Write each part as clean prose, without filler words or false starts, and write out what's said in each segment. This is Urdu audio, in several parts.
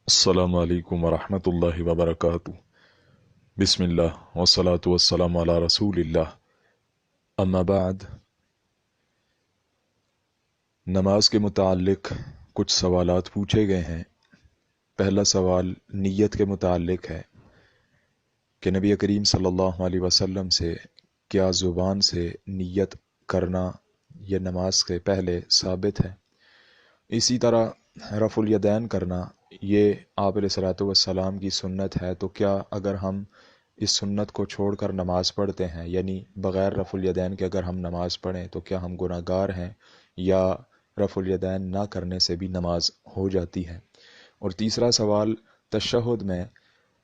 السلام علیکم ورحمۃ اللہ وبرکاتہ۔ بسم اللہ والصلاة والسلام علی رسول اللہ، اما بعد۔ نماز کے متعلق کچھ سوالات پوچھے گئے ہیں۔ پہلا سوال نیت کے متعلق ہے کہ نبی کریم صلی اللہ علیہ وسلم سے کیا زبان سے نیت کرنا یہ نماز سے پہلے ثابت ہے؟ اسی طرح رفع الیدین کرنا یہ آپ علیہ الصلوۃ والسلام کی سنت ہے، تو کیا اگر ہم اس سنت کو چھوڑ کر نماز پڑھتے ہیں، یعنی بغیر رفع الیدین کے اگر ہم نماز پڑھیں تو کیا ہم گناہ گار ہیں، یا رفع الیدین نہ کرنے سے بھی نماز ہو جاتی ہے؟ اور تیسرا سوال تشہد میں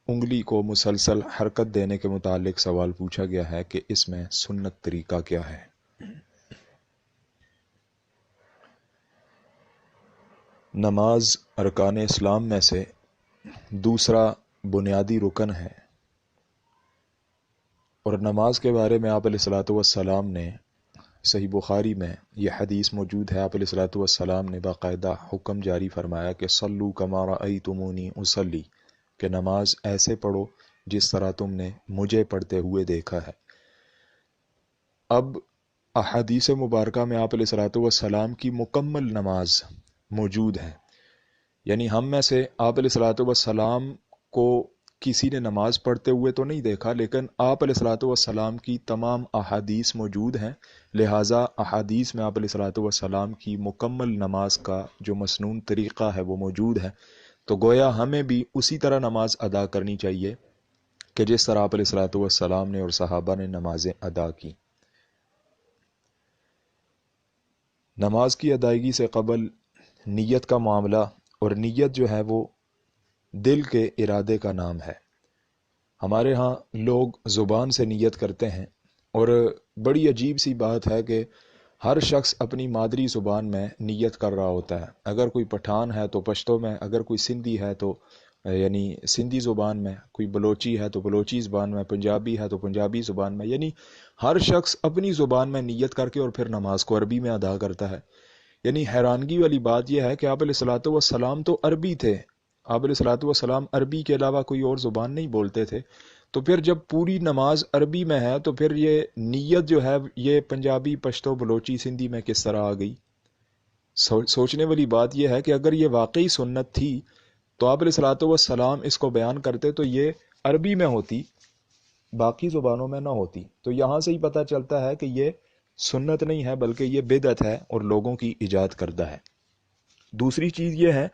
انگلی کو مسلسل حرکت دینے کے متعلق سوال پوچھا گیا ہے کہ اس میں سنت طریقہ کیا ہے؟ نماز ارکان اسلام میں سے دوسرا بنیادی رکن ہے، اور نماز کے بارے میں آپ علیہ الصلوۃ والسلام نے صحیح بخاری میں یہ حدیث موجود ہے۔ آپ علیہ الصلوۃ والسلام نے باقاعدہ حکم جاری فرمایا کہ صلو کما رأیتمونی اصلی، کہ نماز ایسے پڑھو جس طرح تم نے مجھے پڑھتے ہوئے دیکھا ہے۔ اب احادیث مبارکہ میں آپ علیہ الصلوۃ والسلام کی مکمل نماز موجود ہے، یعنی ہم میں سے آپ علیہ الصلوۃ والسلام کو کسی نے نماز پڑھتے ہوئے تو نہیں دیکھا، لیکن آپ علیہ الصلوۃ والسلام کی تمام احادیث موجود ہیں، لہٰذا احادیث میں آپ علیہ الصلوۃ والسلام کی مکمل نماز کا جو مسنون طریقہ ہے وہ موجود ہے، تو گویا ہمیں بھی اسی طرح نماز ادا کرنی چاہیے کہ جس طرح آپ علیہ الصلوۃ والسلام نے اور صحابہ نے نمازیں ادا کی۔ نماز کی ادائیگی سے قبل نیت کا معاملہ، اور نیت جو ہے وہ دل کے ارادے کا نام ہے۔ ہمارے ہاں لوگ زبان سے نیت کرتے ہیں، اور بڑی عجیب سی بات ہے کہ ہر شخص اپنی مادری زبان میں نیت کر رہا ہوتا ہے۔ اگر کوئی پٹھان ہے تو پشتو میں، اگر کوئی سندھی ہے تو یعنی سندھی زبان میں، کوئی بلوچی ہے تو بلوچی زبان میں، پنجابی ہے تو پنجابی زبان میں، یعنی ہر شخص اپنی زبان میں نیت کر کے اور پھر نماز کو عربی میں ادا کرتا ہے۔ یعنی حیرانگی والی بات یہ ہے کہ آپ علیہ الصلوۃ والسلام تو عربی تھے، آپ علیہ الصلوۃ والسلام عربی کے علاوہ کوئی اور زبان نہیں بولتے تھے، تو پھر جب پوری نماز عربی میں ہے تو پھر یہ نیت جو ہے یہ پنجابی، پشتو، بلوچی، سندھی میں کس طرح آ گئی؟ سوچنے والی بات یہ ہے کہ اگر یہ واقعی سنت تھی تو آپ علیہ الصلوۃ والسلام اس کو بیان کرتے تو یہ عربی میں ہوتی، باقی زبانوں میں نہ ہوتی۔ تو یہاں سے ہی پتہ چلتا ہے کہ یہ سنت نہیں ہے بلکہ یہ بدعت ہے اور لوگوں کی ایجاد کردہ ہے۔ دوسری چیز یہ ہے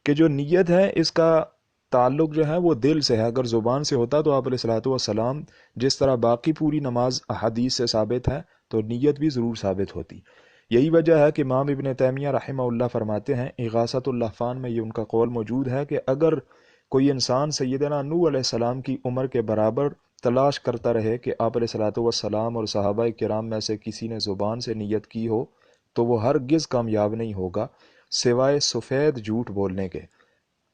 کہ جو نیت ہے اس کا تعلق جو ہے وہ دل سے ہے۔ اگر زبان سے ہوتا تو آپ علیہ الصلوۃ والسلام جس طرح باقی پوری نماز احادیث سے ثابت ہے تو نیت بھی ضرور ثابت ہوتی۔ یہی وجہ ہے کہ امام ابن تیمیہ رحمہ اللہ فرماتے ہیں، اغاثۃ اللحفان میں یہ ان کا قول موجود ہے کہ اگر کوئی انسان سیدنا نوح علیہ السلام کی عمر کے برابر تلاش کرتا رہے کہ آپ علیہ الصلوۃ والسلام اور صحابہ کرام میں سے کسی نے زبان سے نیت کی ہو تو وہ ہرگز کامیاب نہیں ہوگا سوائے سفید جھوٹ بولنے کے۔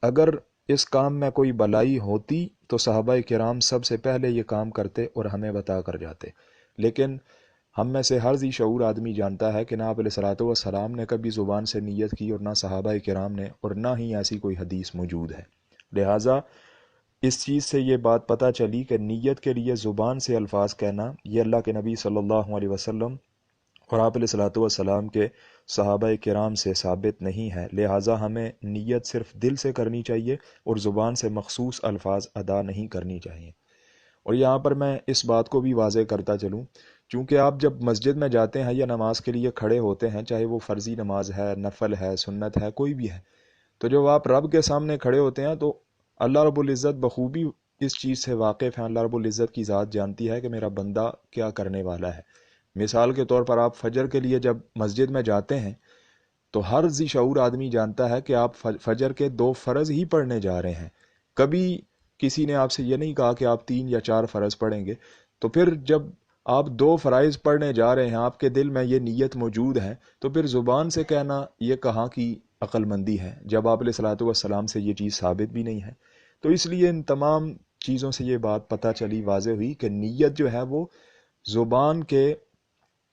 اگر اس کام میں کوئی بلائی ہوتی تو صحابہ کرام سب سے پہلے یہ کام کرتے اور ہمیں بتا کر جاتے، لیکن ہم میں سے ہر ذی شعور آدمی جانتا ہے کہ نہ آپ علیہ الصلوۃ والسلام نے کبھی زبان سے نیت کی اور نہ صحابہ کرام نے، اور نہ ہی ایسی کوئی حدیث موجود ہے۔ لہٰذا اس چیز سے یہ بات پتہ چلی کہ نیت کے لیے زبان سے الفاظ کہنا یہ اللہ کے نبی صلی اللہ علیہ وسلم اور آپ علیہ الصلوۃ والسلام کے صحابہ کرام سے ثابت نہیں ہے، لہٰذا ہمیں نیت صرف دل سے کرنی چاہیے اور زبان سے مخصوص الفاظ ادا نہیں کرنی چاہیے۔ اور یہاں پر میں اس بات کو بھی واضح کرتا چلوں، چونکہ آپ جب مسجد میں جاتے ہیں یا نماز کے لیے کھڑے ہوتے ہیں، چاہے وہ فرضی نماز ہے، نفل ہے، سنت ہے، کوئی بھی ہے، تو جب آپ رب کے سامنے کھڑے ہوتے ہیں تو اللہ رب العزت بخوبی اس چیز سے واقف ہے، اللہ رب العزت کی ذات جانتی ہے کہ میرا بندہ کیا کرنے والا ہے۔ مثال کے طور پر آپ فجر کے لیے جب مسجد میں جاتے ہیں تو ہر ذی شعور آدمی جانتا ہے کہ آپ فجر کے 2 فرض ہی پڑھنے جا رہے ہیں، کبھی کسی نے آپ سے یہ نہیں کہا کہ آپ 3 یا 4 فرض پڑھیں گے۔ تو پھر جب آپ 2 فرائض پڑھنے جا رہے ہیں، آپ کے دل میں یہ نیت موجود ہے، تو پھر زبان سے کہنا یہ کہاں کی عقل مندی ہے جب آپ علیہ الصلوۃ والسلام سے یہ چیز ثابت بھی نہیں ہے۔ تو اس لیے ان تمام چیزوں سے یہ بات پتہ چلی، واضح ہوئی کہ نیت جو ہے وہ زبان کے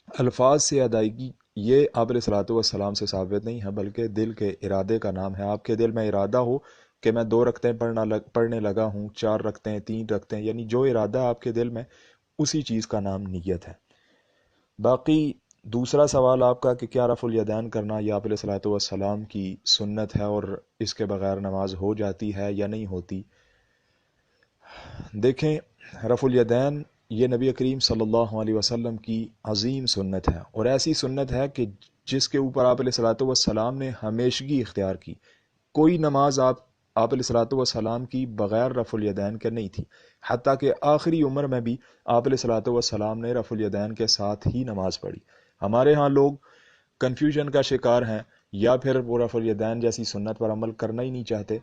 الفاظ سے ادائیگی یہ آپ علیہ الصلوۃ والسلام سے ثابت نہیں ہے بلکہ دل کے ارادے کا نام ہے۔ آپ کے دل میں ارادہ ہو کہ میں 2 رکعتیں پڑھنے لگا ہوں، 4 رکعتیں، 3 رکعتیں، یعنی جو ارادہ آپ کے دل میں، اسی چیز کا نام نیت ہے۔ باقی دوسرا سوال آپ کا کہ کیا رفع الیدین کرنا یہ آپ علیہ الصلوۃ والسلام کی سنت ہے اور اس کے بغیر نماز ہو جاتی ہے یا نہیں ہوتی؟ دیکھیں، رفع الیدین یہ نبی کریم صلی اللہ علیہ وسلم کی عظیم سنت ہے، اور ایسی سنت ہے کہ جس کے اوپر آپ علیہ الصلوۃ والسلام نے ہمیشگی اختیار کی۔ کوئی نماز آپ علیہ الصلوۃ والسلام کی بغیر رفع الیدین کے نہیں تھی، حتیٰ کہ آخری عمر میں بھی آپ علیہ الصلوۃ والسلام نے رفع الیدین کے ساتھ ہی نماز پڑھی۔ ہمارے ہاں لوگ کنفیوژن کا شکار ہیں، یا پھر وہ رفع الیدین جیسی سنت پر عمل کرنا ہی نہیں چاہتے۔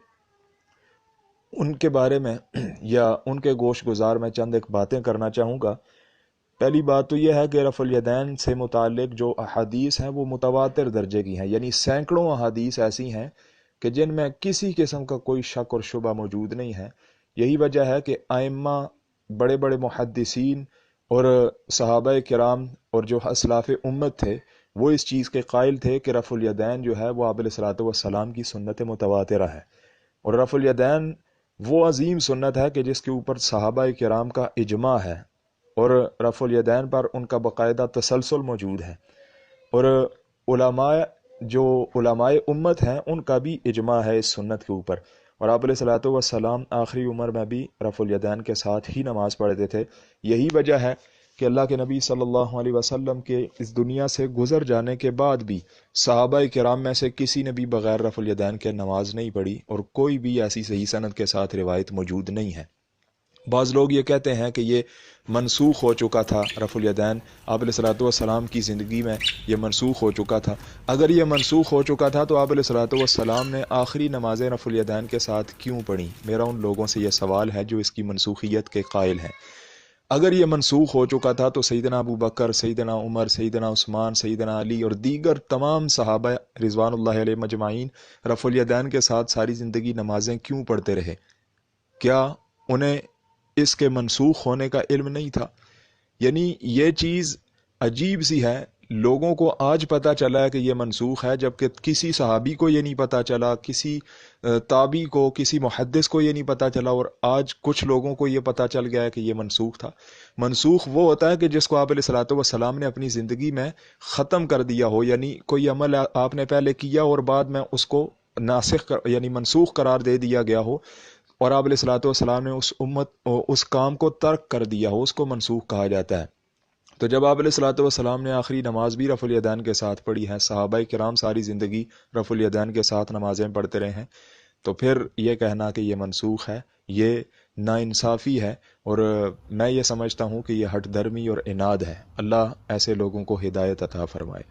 ان کے بارے میں یا ان کے گوش گزار میں چند ایک باتیں کرنا چاہوں گا۔ پہلی بات تو یہ ہے کہ رفع الیدین سے متعلق جو احادیث ہیں وہ متواتر درجے کی ہیں، یعنی سینکڑوں احادیث ایسی ہیں کہ جن میں کسی قسم کا کوئی شک اور شبہ موجود نہیں ہے۔ یہی وجہ ہے کہ ائمہ، بڑے بڑے محدثین اور صحابہ کرام اور جو اسلاف امت تھے وہ اس چیز کے قائل تھے کہ رفع الیدین جو ہے وہ آپ علیہ الصلوۃ والسلام کی سنت متواترہ ہے، اور رفع الیدین وہ عظیم سنت ہے کہ جس کے اوپر صحابہ کرام کا اجماع ہے، اور رفع الیدین پر ان کا باقاعدہ تسلسل موجود ہے، اور علماء امت ہیں ان کا بھی اجماع ہے اس سنت کے اوپر۔ اور آپ علیہ الصلوۃ والسلام آخری عمر میں بھی رفع الیدین کے ساتھ ہی نماز پڑھتے تھے۔ یہی وجہ ہے کہ اللہ کے نبی صلی اللہ علیہ وسلم کے اس دنیا سے گزر جانے کے بعد بھی صحابہ کرام میں سے کسی نے بھی بغیر رفع الیدین کے نماز نہیں پڑھی، اور کوئی بھی ایسی صحیح سند کے ساتھ روایت موجود نہیں ہے۔ بعض لوگ یہ کہتے ہیں کہ یہ منسوخ ہو چکا تھا، رفع الیدین آپ علیہ الصلوۃ والسلام کی زندگی میں یہ منسوخ ہو چکا تھا۔ اگر یہ منسوخ ہو چکا تھا تو آپ علیہ الصلوۃ والسلام نے آخری نمازیں رفع الیدین کے ساتھ کیوں پڑھی؟ میرا ان لوگوں سے یہ سوال ہے جو اس کی منسوخیت کے قائل ہیں۔ اگر یہ منسوخ ہو چکا تھا تو سیدنا ابو بکر، سیدنا عمر، سیدنا عثمان، سیدنا علی اور دیگر تمام صحابہ رضوان اللہ علیہ مجمعین رفع الیدین کے ساتھ ساری زندگی نمازیں کیوں پڑھتے رہے؟ کیا انہیں اس کے منسوخ ہونے کا علم نہیں تھا؟ یعنی یہ چیز عجیب سی ہے، لوگوں کو آج پتہ چلا ہے کہ یہ منسوخ ہے، جبکہ کسی صحابی کو یہ نہیں پتہ چلا، کسی تابعی کو، کسی محدث کو یہ نہیں پتہ چلا، اور آج کچھ لوگوں کو یہ پتہ چل گیا ہے کہ یہ منسوخ تھا۔ منسوخ وہ ہوتا ہے کہ جس کو آپ علیہ الصلوۃ والسلام نے اپنی زندگی میں ختم کر دیا ہو، یعنی کوئی عمل آپ نے پہلے کیا اور بعد میں اس کو ناسخ یعنی منسوخ قرار دے دیا گیا ہو، اور آپ علیہ الصلوۃ والسلام نے اس کام کو ترک کر دیا ہو، اس کو منسوخ کہا جاتا ہے۔ تو جب آپ علیہ الصلوۃ والسلام نے آخری نماز بھی رفع الیدین کے ساتھ پڑھی ہے، صحابہ کرام ساری زندگی رفع الیدین کے ساتھ نمازیں پڑھتے رہے ہیں، تو پھر یہ کہنا کہ یہ منسوخ ہے یہ ناانصافی ہے، اور میں یہ سمجھتا ہوں کہ یہ ہٹ درمی اور عناد ہے۔ اللہ ایسے لوگوں کو ہدایت عطا فرمائے۔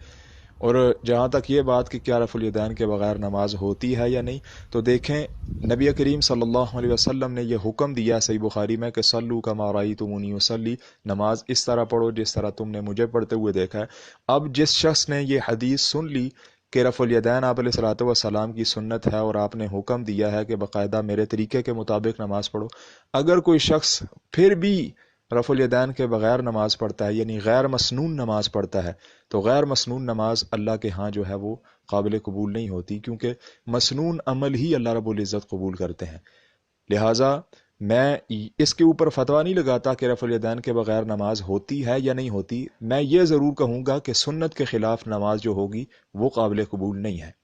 اور جہاں تک یہ بات کہ کیا رفع الیدین کے بغیر نماز ہوتی ہے یا نہیں، تو دیکھیں نبی کریم صلی اللہ علیہ وسلم نے یہ حکم دیا صحیح بخاری میں کہ صلو کما رأیتمونی اصلی، نماز اس طرح پڑھو جس طرح تم نے مجھے پڑھتے ہوئے دیکھا ہے۔ اب جس شخص نے یہ حدیث سن لی کہ رفع الیدین آپ علیہ الصلوۃ والسلام کی سنت ہے اور آپ نے حکم دیا ہے کہ باقاعدہ میرے طریقے کے مطابق نماز پڑھو، اگر کوئی شخص پھر بھی رفع الیدین کے بغیر نماز پڑھتا ہے، یعنی غیر مسنون نماز پڑھتا ہے، تو غیر مسنون نماز اللہ کے ہاں جو ہے وہ قابل قبول نہیں ہوتی، کیونکہ مسنون عمل ہی اللہ رب العزت قبول کرتے ہیں۔ لہٰذا میں اس کے اوپر فتویٰ نہیں لگاتا کہ رفع الیدین کے بغیر نماز ہوتی ہے یا نہیں ہوتی، میں یہ ضرور کہوں گا کہ سنت کے خلاف نماز جو ہوگی وہ قابل قبول نہیں ہے۔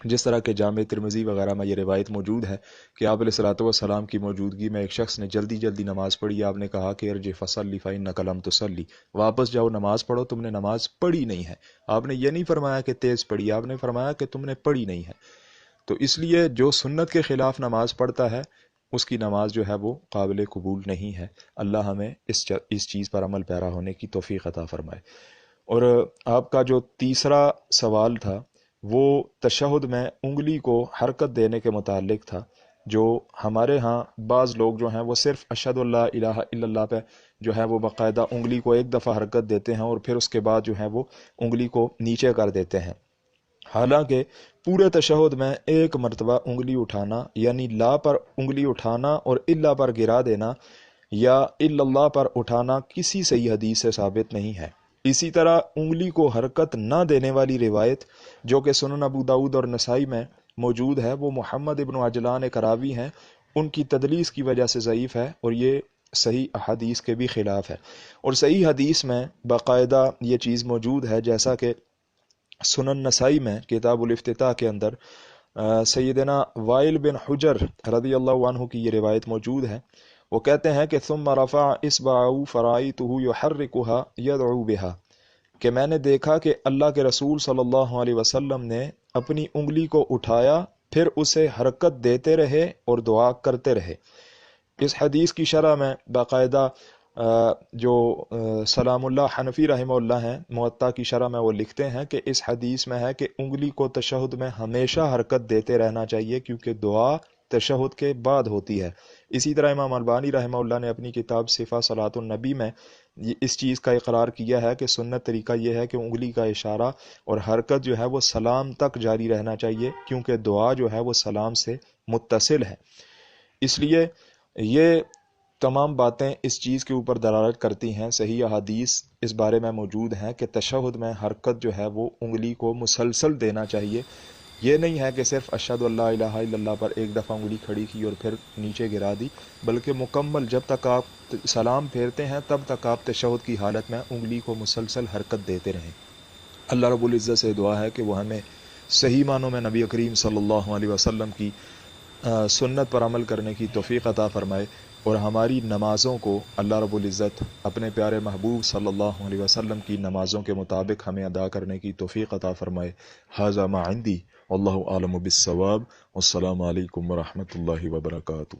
جس طرح کہ جامع ترمذی وغیرہ میں یہ روایت موجود ہے کہ آپ علیہ الصلوۃ والسلام کی موجودگی میں ایک شخص نے جلدی جلدی نماز پڑھی، آپ نے کہا کہ ارجع فصلی فإنک لم تصلی، واپس جاؤ نماز پڑھو، تم نے نماز پڑھی نہیں ہے۔ آپ نے یہ نہیں فرمایا کہ تیز پڑھی، آپ نے فرمایا کہ تم نے پڑھی نہیں ہے۔ تو اس لیے جو سنت کے خلاف نماز پڑھتا ہے اس کی نماز جو ہے وہ قابل قبول نہیں ہے۔ اللہ ہمیں اس چیز پر عمل پیرا ہونے کی توفیق عطا فرمائے۔ اور آپ کا جو تیسرا سوال تھا وہ تشہد میں انگلی کو حرکت دینے کے متعلق تھا، جو ہمارے ہاں بعض لوگ جو ہیں وہ صرف اشہد اللہ الہ الا اللہ پہ جو ہے وہ باقاعدہ انگلی کو ایک دفعہ حرکت دیتے ہیں اور پھر اس کے بعد جو ہے وہ انگلی کو نیچے کر دیتے ہیں، حالانکہ پورے تشہد میں ایک مرتبہ انگلی اٹھانا، یعنی لا پر انگلی اٹھانا اور الا پر گرا دینا یا الا اللہ پر اٹھانا کسی صحیح حدیث سے ثابت نہیں ہے۔ اسی طرح انگلی کو حرکت نہ دینے والی روایت جو کہ سنن ابو داؤد اور نسائی میں موجود ہے وہ محمد ابن عجلان کراوی ہیں، ان کی تدلیس کی وجہ سے ضعیف ہے، اور یہ صحیح احادیث کے بھی خلاف ہے۔ اور صحیح حدیث میں باقاعدہ یہ چیز موجود ہے، جیسا کہ سنن نسائی میں کتاب الافتتاح کے اندر سیدنا وائل بن حجر رضی اللہ عنہ کی یہ روایت موجود ہے۔ وہ کہتے ہیں کہ ثم رفع اصبعه فرأيته يحركها يدعو بها، کہ میں نے دیکھا کہ اللہ کے رسول صلی اللہ علیہ وسلم نے اپنی انگلی کو اٹھایا، پھر اسے حرکت دیتے رہے اور دعا کرتے رہے۔ اس حدیث کی شرح میں باقاعدہ جو سلام اللہ حنفی رحمہ اللہ ہیں، موطا کی شرح میں وہ لکھتے ہیں کہ اس حدیث میں ہے کہ انگلی کو تشہد میں ہمیشہ حرکت دیتے رہنا چاہیے، کیونکہ دعا تشہد کے بعد ہوتی ہے۔ اسی طرح امام البانی رحمہ اللہ نے اپنی کتاب صفہ صلاۃ النبی میں اس چیز کا اقرار کیا ہے کہ سنت طریقہ یہ ہے کہ انگلی کا اشارہ اور حرکت جو ہے وہ سلام تک جاری رہنا چاہیے، کیونکہ دعا جو ہے وہ سلام سے متصل ہے۔ اس لیے یہ تمام باتیں اس چیز کے اوپر دلالت کرتی ہیں، صحیح احادیث اس بارے میں موجود ہیں کہ تشہد میں حرکت جو ہے وہ انگلی کو مسلسل دینا چاہیے۔ یہ نہیں ہے کہ صرف اشہد اللہ الہ الا اللہ پر ایک دفعہ انگلی کھڑی کی اور پھر نیچے گرا دی، بلکہ مکمل جب تک آپ سلام پھیرتے ہیں تب تک آپ تشہد کی حالت میں انگلی کو مسلسل حرکت دیتے رہیں۔ اللہ رب العزت سے دعا ہے کہ وہ ہمیں صحیح معنوں میں نبی کریم صلی اللہ علیہ وسلم کی سنت پر عمل کرنے کی توفیق عطا فرمائے، اور ہماری نمازوں کو اللہ رب العزت اپنے پیارے محبوب صلی اللہ علیہ وسلم کی نمازوں کے مطابق ہمیں ادا کرنے کی توفیق عطا فرمائے۔ ھذا ما عندی واللہ اعلم بالصواب، والسلام علیکم ورحمۃ اللہ وبرکاتہ۔